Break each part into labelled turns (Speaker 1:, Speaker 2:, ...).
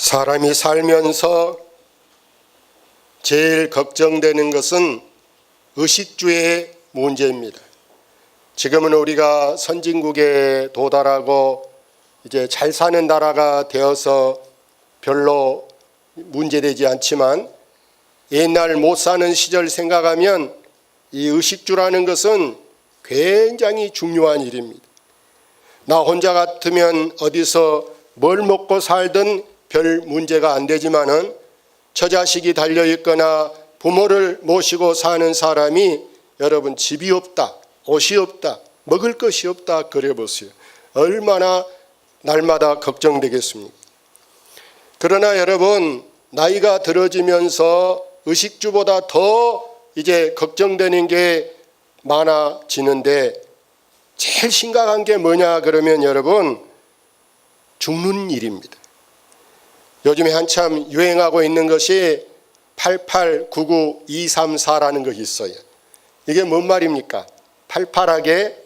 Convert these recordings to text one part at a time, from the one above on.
Speaker 1: 사람이 살면서 제일 걱정되는 것은 의식주의 문제입니다. 지금은 우리가 선진국에 도달하고 이제 잘 사는 나라가 되어서 별로 문제되지 않지만, 옛날 못 사는 시절 생각하면 이 의식주라는 것은 굉장히 중요한 일입니다. 나 혼자 같으면 어디서 뭘 먹고 살든 별 문제가 안 되지만은 처자식이 달려있거나 부모를 모시고 사는 사람이 여러분 집이 없다, 옷이 없다, 먹을 것이 없다 그래 보세요. 얼마나 날마다 걱정되겠습니까? 그러나 여러분, 나이가 들어지면서 의식주보다 더 이제 걱정되는 게 많아지는데, 제일 심각한 게 뭐냐 그러면 여러분, 죽는 일입니다. 요즘에 한참 유행하고 있는 것이 8899234라는 것이 있어요. 이게 뭔 말입니까? 팔팔하게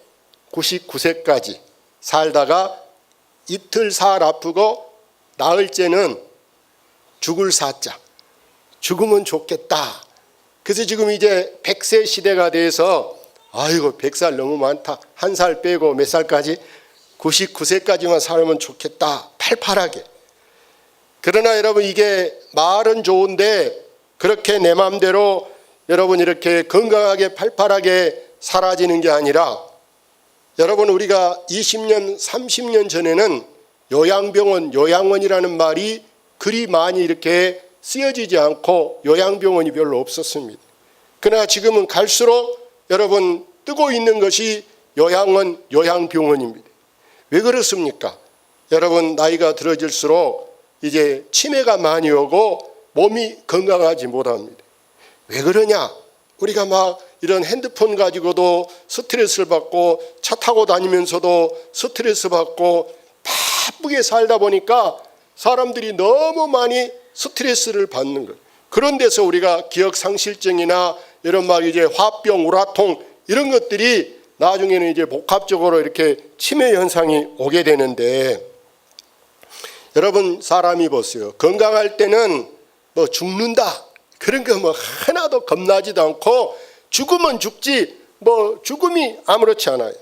Speaker 1: 99세까지 살다가 이틀 살 아프고 나흘째는 죽을 사자, 죽으면 좋겠다. 그래서 지금 이제 100세 시대가 돼서 아이고 100살 너무 많다, 한 살 빼고 몇 살까지? 99세까지만 살면 좋겠다, 팔팔하게. 그러나 여러분, 이게 말은 좋은데 그렇게 내 마음대로 여러분 이렇게 건강하게 팔팔하게 사라지는 게 아니라, 여러분 우리가 20년 30년 전에는 요양원이라는 말이 그리 많이 이렇게 쓰여지지 않고 요양병원이 별로 없었습니다. 그러나 지금은 갈수록 여러분 뜨고 있는 것이 요양원, 요양병원입니다. 왜 그렇습니까? 여러분 나이가 들어질수록 이제 치매가 많이 오고 몸이 건강하지 못합니다. 왜 그러냐? 우리가 막 이런 핸드폰 가지고도 스트레스를 받고 차 타고 다니면서도 스트레스 받고 바쁘게 살다 보니까 사람들이 너무 많이 스트레스를 받는 거예요. 그런 데서 우리가 기억상실증이나 이런 막 이제 화병, 우라통 이런 것들이 나중에는 이제 복합적으로 이렇게 치매 현상이 오게 되는데, 여러분 사람이 보세요. 건강할 때는 뭐 죽는다 그런 거 뭐 하나도 겁나지도 않고, 죽으면 죽지 뭐 죽음이 아무렇지 않아요.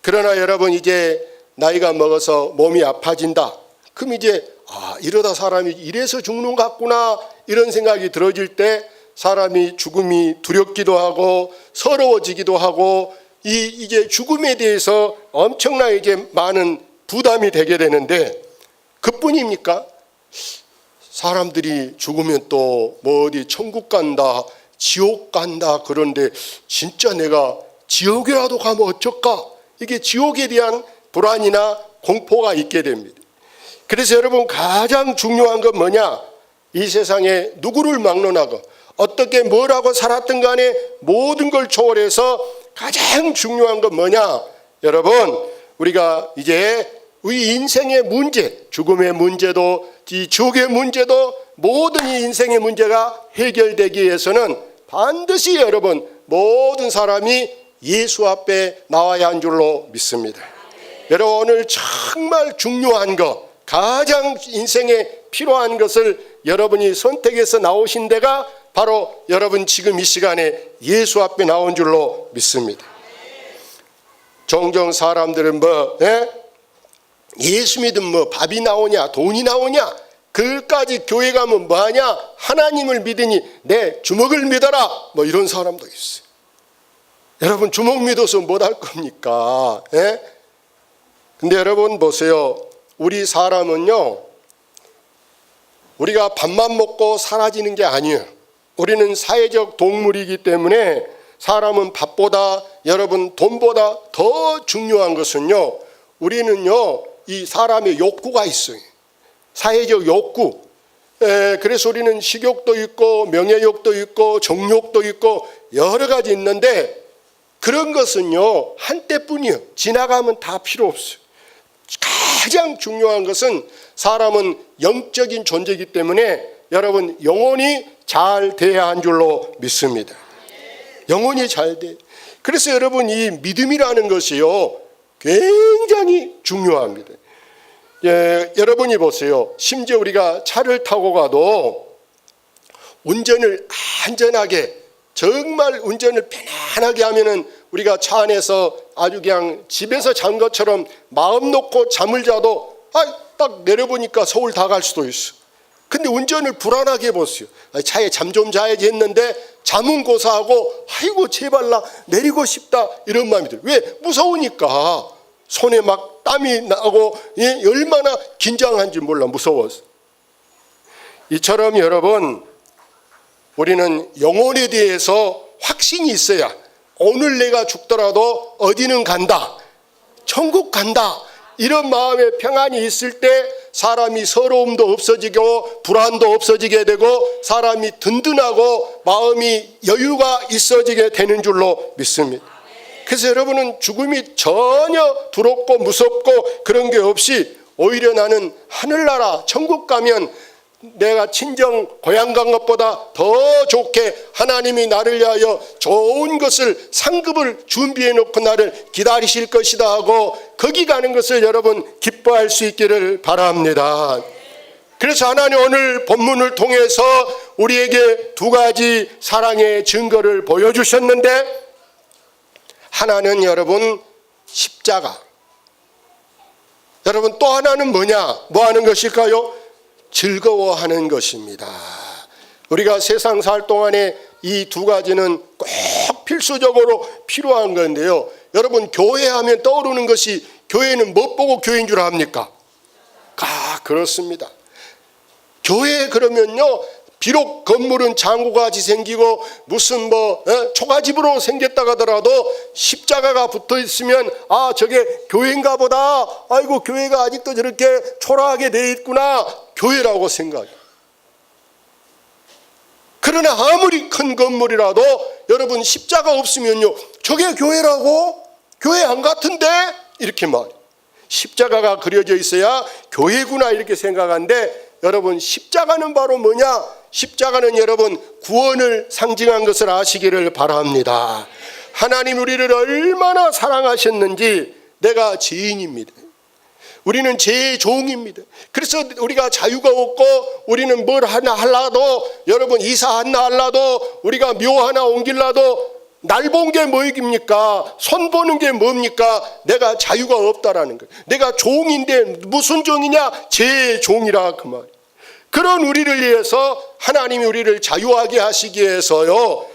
Speaker 1: 그러나 여러분 이제 나이가 먹어서 몸이 아파진다. 그럼 이제 이러다 사람이 이래서 죽는 것 같구나 이런 생각이 들어질 때 사람이 죽음이 두렵기도 하고 서러워지기도 하고, 이제 죽음에 대해서 엄청나게 이제 많은 부담이 되게 되는데, 그뿐입니까? 사람들이 죽으면 또 뭐 어디 천국 간다, 지옥 간다 그런데 진짜 내가 지옥이라도 가면 어쩔까? 이게 지옥에 대한 불안이나 공포가 있게 됩니다. 그래서 여러분 가장 중요한 건 뭐냐? 이 세상에 누구를 막론하고 어떻게 뭐라고 살았든 간에 모든 걸 초월해서 가장 중요한 건 뭐냐? 여러분 우리가 이제 우리 인생의 문제, 죽음의 문제도 이 지옥의 문제도 모든 이 인생의 문제가 해결되기 위해서는 반드시 여러분 모든 사람이 예수 앞에 나와야 한 줄로 믿습니다. 여러분 오늘 정말 중요한 것, 가장 인생에 필요한 것을 여러분이 선택해서 나오신 데가 바로 여러분 지금 이 시간에 예수 앞에 나온 줄로 믿습니다. 종종 사람들은 예수 믿으면 뭐 밥이 나오냐, 돈이 나오냐, 그까지 교회 가면 뭐하냐, 하나님을 믿으니 내 주먹을 믿어라, 뭐 이런 사람도 있어요. 여러분 주먹 믿어서 못 할 겁니까? 근데 여러분 보세요. 우리 사람은요, 우리가 밥만 먹고 사라지는 게 아니에요. 우리는 사회적 동물이기 때문에 사람은 밥보다, 여러분 돈보다 더 중요한 것은요, 우리는요 이 사람의 욕구가 있어요. 사회적 욕구. 그래서 우리는 식욕도 있고 명예욕도 있고 정욕도 있고 여러 가지 있는데, 그런 것은요 한때뿐이에요. 지나가면 다 필요 없어요. 가장 중요한 것은 사람은 영적인 존재이기 때문에 여러분 영혼이 잘 돼야 한 줄로 믿습니다. 영혼이 잘 돼. 그래서 여러분 이 믿음이라는 것이요 굉장히 중요합니다. 여러분이 보세요. 심지어 우리가 차를 타고 가도 운전을 안전하게, 정말 운전을 편안하게 하면은 우리가 차 안에서 아주 그냥 집에서 잔 것처럼 마음 놓고 잠을 자도 딱 내려보니까 서울 다 갈 수도 있어. 근데 운전을 불안하게 해보세요. 차에 잠 좀 자야지 했는데 잠은 고사하고 아이고 제발 나 내리고 싶다 이런 마음이 들어요. 왜? 무서우니까. 손에 막 땀이 나고 얼마나 긴장한지 몰라, 무서워서. 이처럼 여러분, 우리는 영혼에 대해서 확신이 있어야 오늘 내가 죽더라도 어디는 간다, 천국 간다, 이런 마음의 평안이 있을 때 사람이 서러움도 없어지고 불안도 없어지게 되고 사람이 든든하고 마음이 여유가 있어지게 되는 줄로 믿습니다. 그래서 여러분은 죽음이 전혀 두렵고 무섭고 그런 게 없이 오히려 나는 하늘나라 천국 가면 내가 친정 고향 간 것보다 더 좋게 하나님이 나를 위하여 좋은 것을 상급을 준비해 놓고 나를 기다리실 것이다 하고 거기 가는 것을 여러분 기뻐할 수 있기를 바랍니다. 그래서 하나님 오늘 본문을 통해서 우리에게 두 가지 사랑의 증거를 보여주셨는데, 하나는 여러분 십자가, 여러분 또 하나는 뭐냐? 뭐 하는 것일까요? 즐거워하는 것입니다. 우리가 세상 살 동안에 이 두 가지는 꼭 필수적으로 필요한 건데요. 여러분 교회하면 떠오르는 것이, 교회는 뭐 보고 교회인 줄 압니까? 그렇습니다. 교회 그러면요, 비록 건물은 장구같이 생기고 무슨 초가집으로 생겼다 하더라도 십자가가 붙어 있으면 저게 교회인가 보다, 아이고 교회가 아직도 저렇게 초라하게 돼 있구나, 교회라고 생각해요. 그러나 아무리 큰 건물이라도 여러분 십자가 없으면요, 저게 교회라고? 교회 안 같은데? 이렇게 말해요. 십자가가 그려져 있어야 교회구나 이렇게 생각하는데, 여러분 십자가는 바로 뭐냐? 십자가는 여러분 구원을 상징한 것을 아시기를 바랍니다. 하나님 우리를 얼마나 사랑하셨는지. 내가 죄인입니다. 우리는 죄의 종입니다. 그래서 우리가 자유가 없고, 우리는 뭘 하나 하려도, 여러분 이사 하나 하려도, 우리가 묘 하나 옮기려도 날 본 게 뭐입니까? 손 보는 게 뭡니까? 내가 자유가 없다라는 거예요. 내가 종인데 무슨 종이냐? 죄의 종이라 그 말. 그런 우리를 위해서 하나님이 우리를 자유하게 하시기 위해서요,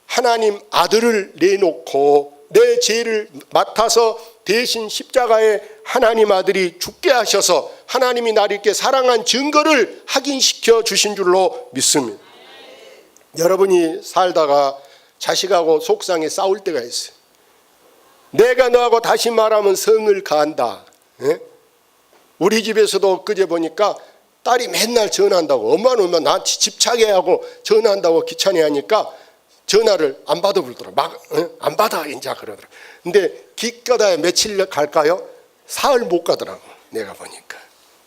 Speaker 1: 하나님 아들을 내놓고 내 죄를 맡아서 대신 십자가에 하나님 아들이 죽게 하셔서 하나님이 나를 이렇게 사랑한 증거를 확인시켜 주신 줄로 믿습니다. 여러분이 살다가 자식하고 속상해 싸울 때가 있어요. 내가 너하고 다시 말하면 성을 가한다. 우리 집에서도 엊그제 보니까 딸이 맨날 전화한다고, 엄마는 나한테 집착해 하고 전화한다고 귀찮아하니까 전화를 안 받아 그러더라. 안 받아 이제 그러더라. 근데 기껏해야 며칠 갈까요? 사흘 못 가더라고. 내가 보니까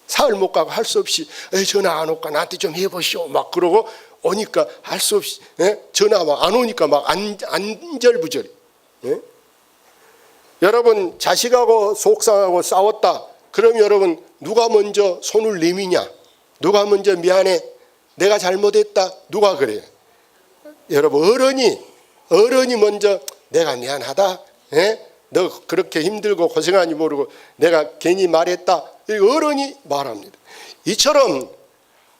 Speaker 1: 사흘 못 가고 할 수 없이 전화 안 올까 나한테 좀 해보시오 막 그러고 오니까 할 수 없이 전화 막 안 오니까 막 안절부절. 여러분 자식하고 속상하고 싸웠다. 그럼 여러분 누가 먼저 손을 내미냐? 누가 먼저 미안해? 내가 잘못했다. 누가 그래요? 여러분 어른이 먼저 내가 미안하다. 너 그렇게 힘들고 고생하니 모르고 내가 괜히 말했다. 어른이 말합니다. 이처럼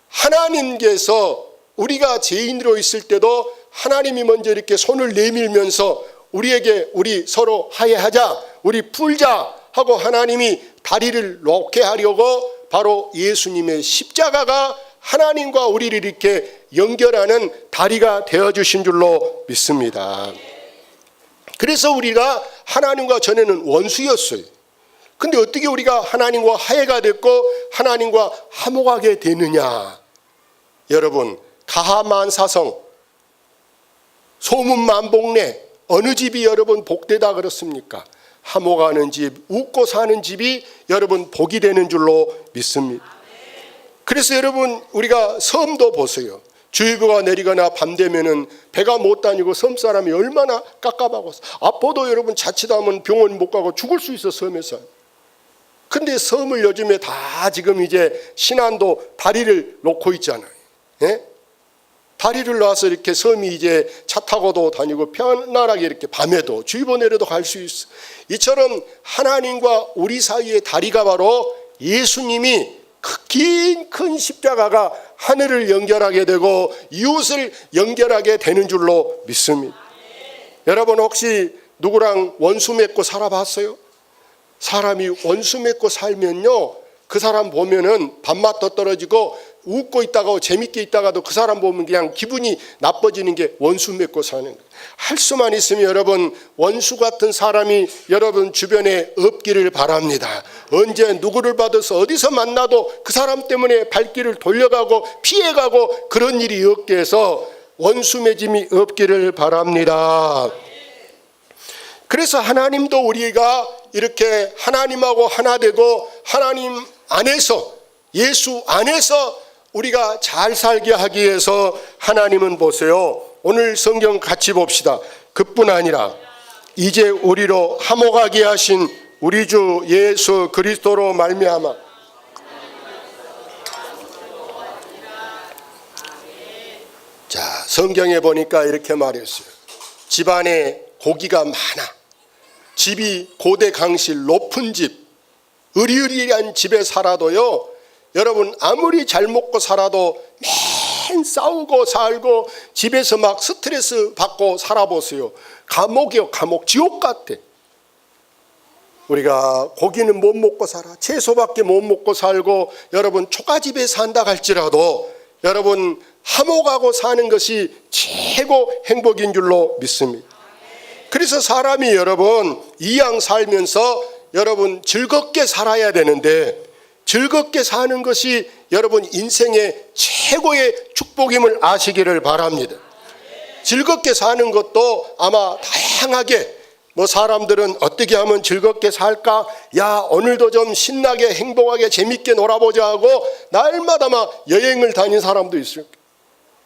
Speaker 1: 하나님께서 우리가 죄인으로 있을 때도 하나님이 먼저 이렇게 손을 내밀면서 우리에게 우리 서로 화해하자, 우리 풀자 하고 하나님이 다리를 놓게 하려고 바로 예수님의 십자가가 하나님과 우리를 이렇게 연결하는 다리가 되어주신 줄로 믿습니다. 그래서 우리가 하나님과 전에는 원수였어요. 근데 어떻게 우리가 하나님과 화해가 됐고 하나님과 화목하게 되느냐? 여러분 가하만사성 소문만복내 어느 집이 여러분 복되다 그렇습니까? 화목하는 집, 웃고 사는 집이 여러분 복이 되는 줄로 믿습니다. 그래서 여러분 우리가 섬도 보세요. 주의보가 내리거나 밤 되면은 배가 못 다니고 섬 사람이 얼마나 깝깝하고 아파도 여러분 자칫하면 병원 못 가고 죽을 수 있어. 섬에서 근데 섬을 요즘에 다 지금 이제 신안도 다리를 놓고 있잖아요. 예? 다리를 놔서 이렇게 섬이 이제 차 타고도 다니고 편안하게 이렇게 밤에도 주의보 내려도 갈 수 있어. 이처럼 하나님과 우리 사이의 다리가 바로 예수님이 긴 큰 십자가가 하늘을 연결하게 되고 이웃을 연결하게 되는 줄로 믿습니다. 여러분 혹시 누구랑 원수 맺고 살아봤어요? 사람이 원수 맺고 살면요, 그 사람 보면은 밥맛도 떨어지고 웃고 있다가 재밌게 있다가도 그 사람 보면 그냥 기분이 나빠지는 게 원수 맺고 사는 거예요. 할 수만 있으면 여러분 원수 같은 사람이 여러분 주변에 없기를 바랍니다. 언제 누구를 받아서 어디서 만나도 그 사람 때문에 발길을 돌려가고 피해가고 그런 일이 없게 해서 원수 맺음이 없기를 바랍니다. 그래서 하나님도 우리가 이렇게 하나님하고 하나 되고 하나님 안에서 예수 안에서 우리가 잘 살게 하기 위해서 하나님은 보세요. 오늘 성경 같이 봅시다. 그뿐 아니라 이제 우리로 화목하게 하신 우리 주 예수 그리스도로 말미암아 자, 성경에 보니까 이렇게 말했어요. 집안에 고기가 많아. 집이 고대 강실 높은 집, 으리으리한 집에 살아도요, 여러분 아무리 잘 먹고 살아도 맨 싸우고 살고 집에서 막 스트레스 받고 살아보세요. 감옥이요, 감옥. 지옥 같아. 우리가 고기는 못 먹고 살아, 채소밖에 못 먹고 살고 여러분 초가집에 산다 할지라도 여러분 화목하고 사는 것이 최고 행복인 줄로 믿습니다. 그래서 사람이 여러분 이왕 살면서 여러분 즐겁게 살아야 되는데 즐겁게 사는 것이 여러분 인생의 최고의 축복임을 아시기를 바랍니다. 즐겁게 사는 것도 아마 다양하게 뭐 사람들은 어떻게 하면 즐겁게 살까? 야, 오늘도 좀 신나게 행복하게 재밌게 놀아보자 하고 날마다 막 여행을 다닌 사람도 있어요.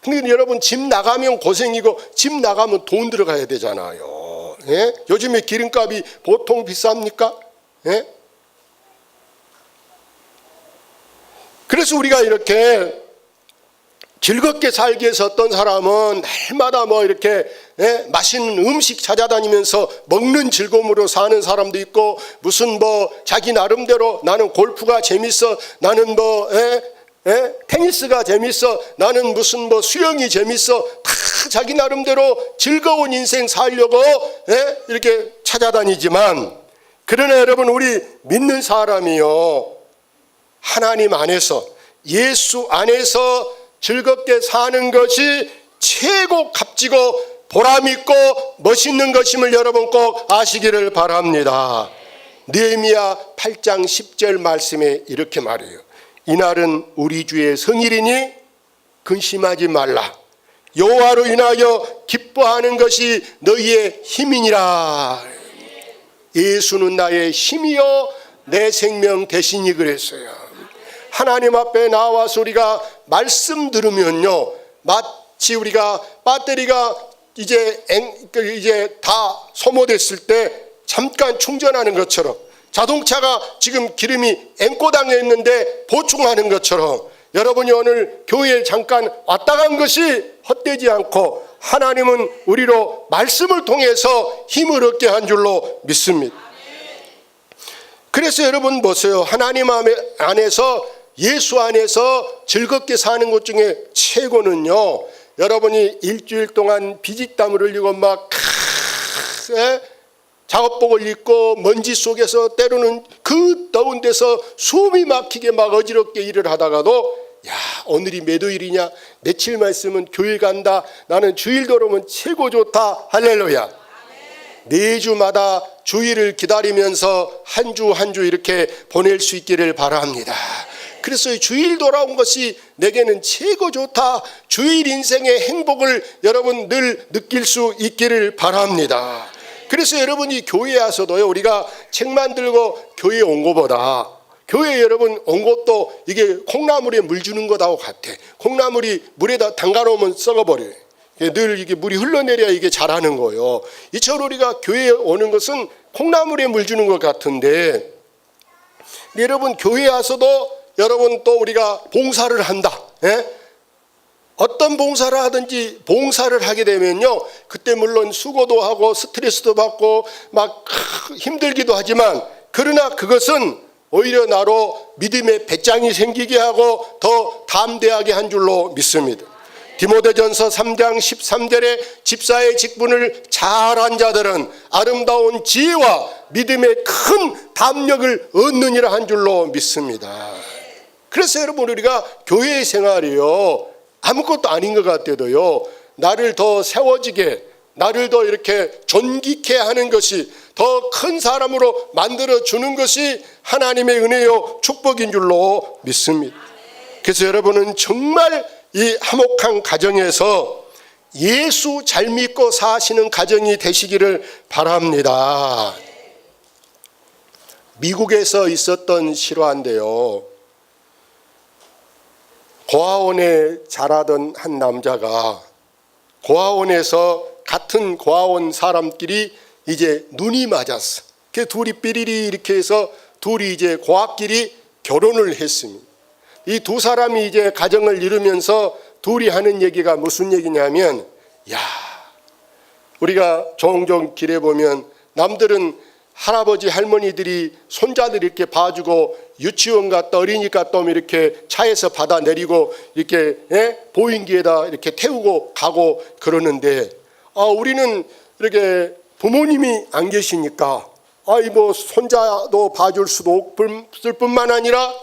Speaker 1: 근데 여러분 집 나가면 고생이고 집 나가면 돈 들어가야 되잖아요. 예? 요즘에 기름값이 보통 비쌉니까? 예? 그래서 우리가 이렇게 즐겁게 살기 위해서 어떤 사람은 날마다 뭐 이렇게 맛있는 음식 찾아다니면서 먹는 즐거움으로 사는 사람도 있고 무슨 뭐 자기 나름대로 나는 골프가 재밌어, 나는 뭐 테니스가 재밌어, 나는 무슨 뭐 수영이 재밌어, 다 자기 나름대로 즐거운 인생 살려고 이렇게 찾아다니지만 그러나 여러분 우리 믿는 사람이요 하나님 안에서 예수 안에서 즐겁게 사는 것이 최고 값지고 보람있고 멋있는 것임을 여러분 꼭 아시기를 바랍니다. 느헤미야 8장 10절 말씀에 이렇게 말해요. 이날은 우리 주의 성일이니 근심하지 말라. 여호와로 인하여 기뻐하는 것이 너희의 힘이니라. 예수는 나의 힘이요 내 생명 대신이 그랬어요. 하나님 앞에 나와서 우리가 말씀 들으면요 마치 우리가 배터리가 이제 다 소모됐을 때 잠깐 충전하는 것처럼 자동차가 지금 기름이 앵꼬당해 있는데 보충하는 것처럼 여러분이 오늘 교회에 잠깐 왔다 간 것이 헛되지 않고 하나님은 우리로 말씀을 통해서 힘을 얻게 한 줄로 믿습니다. 그래서 여러분 보세요. 하나님 안에서 예수 안에서 즐겁게 사는 것 중에 최고는요 여러분이 일주일 동안 비지땀을 흘리고 막 작업복을 입고 먼지 속에서 때로는 그 더운 데서 숨이 막히게 막 어지럽게 일을 하다가도 야 오늘이 몇 요일이냐 며칠만 있으면 교회 간다 나는 주일 들어오면 최고 좋다 할렐루야. 매주마다 주일을 기다리면서 한 주 한 주 이렇게 보낼 수 있기를 바랍니다. 그래서 주일 돌아온 것이 내게는 최고 좋다. 주일 인생의 행복을 여러분 늘 느낄 수 있기를 바랍니다. 그래서 여러분이 교회에 와서도요 우리가 책만 들고 교회에 온 것보다 교회에 여러분 온 것도 이게 콩나물에 물 주는 것하고 같아. 콩나물이 물에다 담가놓으면 썩어버려요. 늘 이게 물이 흘러내려야 이게 자라는 거예요. 이처럼 우리가 교회에 오는 것은 콩나물에 물 주는 것 같은데 여러분 교회에 와서도 여러분 또 우리가 봉사를 한다. 예? 어떤 봉사를 하든지 봉사를 하게 되면요, 그때 물론 수고도 하고 스트레스도 받고 막 힘들기도 하지만, 그러나 그것은 오히려 나로 믿음의 배짱이 생기게 하고 더 담대하게 한 줄로 믿습니다. 디모데전서 3장 13절에 집사의 직분을 잘한 자들은 아름다운 지혜와 믿음의 큰 담력을 얻느니라 한 줄로 믿습니다. 그래서 여러분, 우리가 교회 생활이요, 아무것도 아닌 것 같아도요, 나를 더 세워지게, 나를 더 이렇게 존귀케 하는 것이, 더 큰 사람으로 만들어 주는 것이 하나님의 은혜요 축복인 줄로 믿습니다. 그래서 여러분은 정말 이 화목한 가정에서 예수 잘 믿고 사시는 가정이 되시기를 바랍니다. 미국에서 있었던 실화인데요, 고아원에 자라던 한 남자가 고아원에서 같은 고아원 사람끼리 이제 눈이 맞았어. 그 둘이 삐리리 이렇게 해서 둘이 이제 고아끼리 결혼을 했습니다. 이 두 사람이 이제 가정을 이루면서 둘이 하는 얘기가 무슨 얘기냐면, 야, 우리가 종종 길에 보면 남들은 할아버지 할머니들이 손자들 이렇게 봐주고 유치원 갔다 어린이 갔다 오면 이렇게 차에서 받아 내리고 이렇게 보행기에다 이렇게 태우고 가고 그러는데, 우리는 이렇게 부모님이 안 계시니까 뭐 손자도 봐줄 수도 없을 뿐만 아니라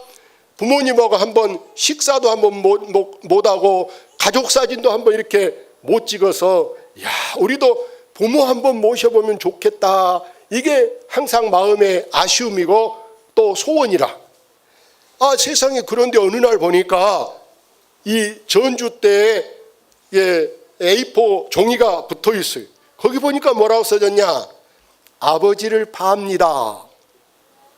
Speaker 1: 부모님하고 한번 식사도 한번 못하고 가족 사진도 한번 이렇게 못 찍어서, 야, 우리도 부모 한번 모셔보면 좋겠다, 이게 항상 마음의 아쉬움이고 또 소원이라. 세상에, 그런데 어느 날 보니까 이 전주 때에 A4 종이가 붙어 있어요. 거기 보니까 뭐라고 써졌냐? 아버지를 팝니다.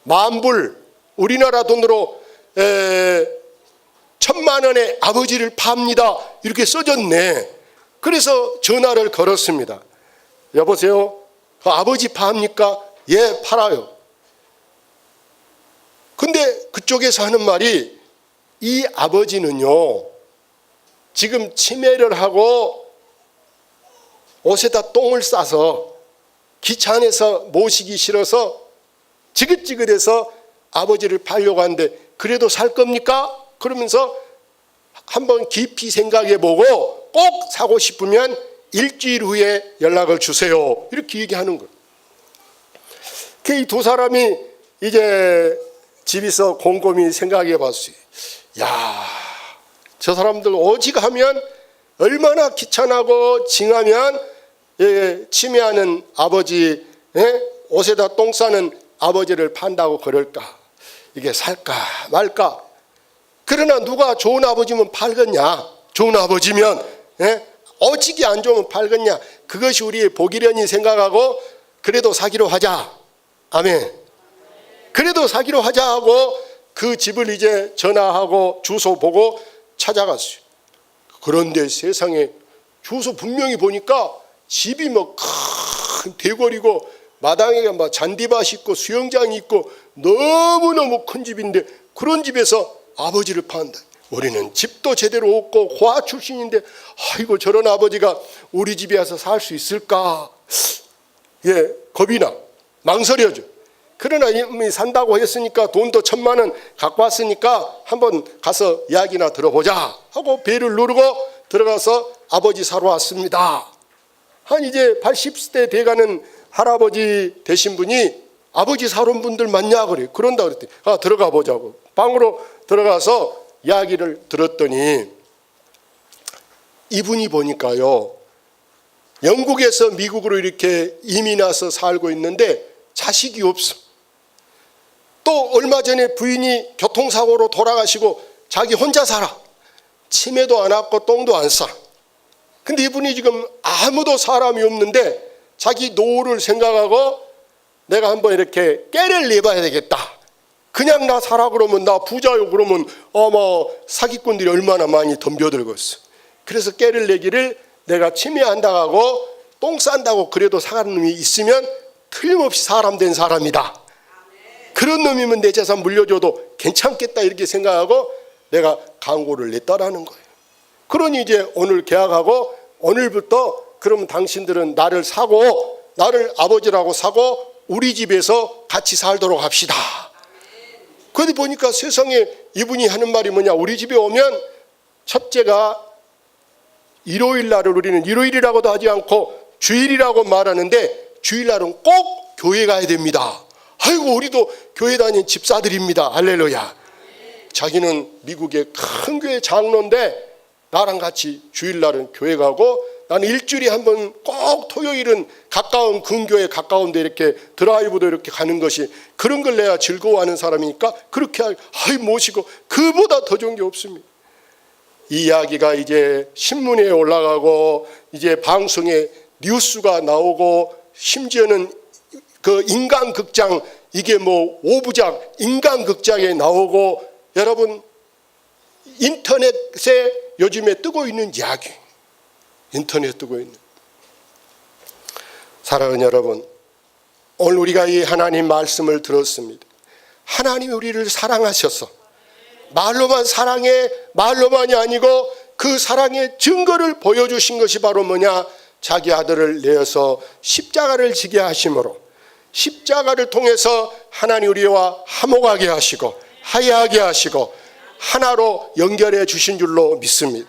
Speaker 1: 만불, 우리나라 돈으로 1,000만 원의 아버지를 팝니다, 이렇게 써졌네. 그래서 전화를 걸었습니다. 여보세요, 아버지 팝니까? 예, 팔아요. 근데 그쪽에서 하는 말이, 이 아버지는요, 지금 치매를 하고 옷에다 똥을 싸서 기차 안에서 모시기 싫어서 지긋지긋해서 아버지를 팔려고 하는데, 그래도 살 겁니까? 그러면서 한번 깊이 생각해보고 꼭 사고 싶으면 일주일 후에 연락을 주세요, 이렇게 얘기하는 거예요. 이 두 사람이 이제 집에서 곰곰이 생각해 봤어요. 야, 저 사람들 오직 하면 얼마나 귀찮고 징하면 치매하는 아버지, 옷에다 똥 싸는 아버지를 판다고 그럴까? 이게 살까 말까? 그러나 누가 좋은 아버지면 팔겠냐? 좋은 아버지면, 오직이 안 좋으면 팔겠냐? 그것이 우리의 복이려니 생각하고, 그래도 사기로 하자. 아멘. 그래도 사기로 하자 하고 그 집을 이제 전화하고 주소 보고 찾아갔어요. 그런데 세상에, 주소 분명히 보니까 집이 뭐 큰 대궐이고 마당에 막 잔디밭이 있고 수영장이 있고 너무너무 큰 집인데, 그런 집에서 아버지를 판다. 우리는 집도 제대로 없고 고아 출신인데, 아이고, 저런 아버지가 우리 집에 와서 살 수 있을까? 겁이 나, 망설여져. 그러나 이미 산다고 했으니까, 돈도 1,000만 원 갖고 왔으니까 한번 가서 이야기나 들어보자 하고 배를 누르고 들어가서 아버지 사러 왔습니다. 한 이제 80대 돼가는 할아버지 되신 분이, 아버지 사러 온 분들 맞냐? 그런다 그랬더니, 들어가 보자고. 방으로 들어가서 이야기를 들었더니, 이분이 보니까요, 영국에서 미국으로 이렇게 이민 와서 살고 있는데 자식이 없어. 또 얼마 전에 부인이 교통사고로 돌아가시고 자기 혼자 살아. 치매도 안 왔고 똥도 안 싸. 근데 이분이 지금 아무도 사람이 없는데 자기 노후를 생각하고, 내가 한번 이렇게 깨를 내봐야 되겠다. 그냥 나 사라 그러면, 나 부자요 그러면 사기꾼들이 얼마나 많이 덤벼들겠어. 그래서 깨를 내기를, 내가 치매한다고 똥 싼다고 그래도 사는 놈이 있으면 틀림없이 사람 된 사람이다. 그런 놈이면 내 재산 물려줘도 괜찮겠다 이렇게 생각하고 내가 강고를 냈다라는 거예요. 그러니 이제 오늘 계약하고 오늘부터 그러면 당신들은 나를 사고 나를 아버지라고 사고 우리 집에서 같이 살도록 합시다. 그런데 보니까 세상에 이분이 하는 말이 뭐냐, 우리 집에 오면 첫째가 일요일 날을 우리는 일요일이라고도 하지 않고 주일이라고 말하는데 주일날은 꼭 교회 가야 됩니다. 아이고 우리도 교회 다니는 집사들입니다. 할렐루야. 자기는 미국의 큰 교회 장로인데 나랑 같이 주일날은 교회 가고 나는 일주일에 한 번 꼭 토요일은 가까운 근교에 가까운데 이렇게 드라이브도 이렇게 가는 것이 그런 걸 내가 즐거워하는 사람이니까 그렇게 모시고 그보다 더 좋은 게 없습니다. 이 이야기가 이제 신문에 올라가고 이제 방송에 뉴스가 나오고 심지어는 그 인간극장 이게 뭐 5부작 인간극장에 나오고 여러분 인터넷에 요즘에 뜨고 있는 이야기 인터넷에 뜨고 있는 사랑하는 여러분, 오늘 우리가 이 하나님 말씀을 들었습니다. 하나님이 우리를 사랑하셔서 말로만 사랑해 말로만이 아니고 그 사랑의 증거를 보여주신 것이 바로 뭐냐, 자기 아들을 내어서 십자가를 지게 하심으로 십자가를 통해서 하나님 우리와 화목하게 하시고 화해하게 하시고 하나로 연결해 주신 줄로 믿습니다.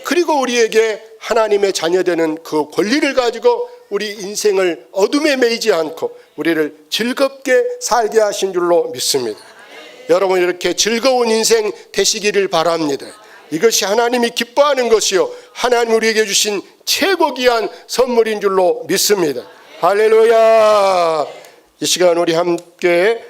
Speaker 1: 그리고 우리에게 하나님의 자녀되는 그 권리를 가지고 우리 인생을 어둠에 매이지 않고 우리를 즐겁게 살게 하신 줄로 믿습니다. 여러분 이렇게 즐거운 인생 되시기를 바랍니다. 이것이 하나님이 기뻐하는 것이요 하나님 우리에게 주신 최고 귀한 선물인 줄로 믿습니다. 할렐루야. 이 시간 우리 함께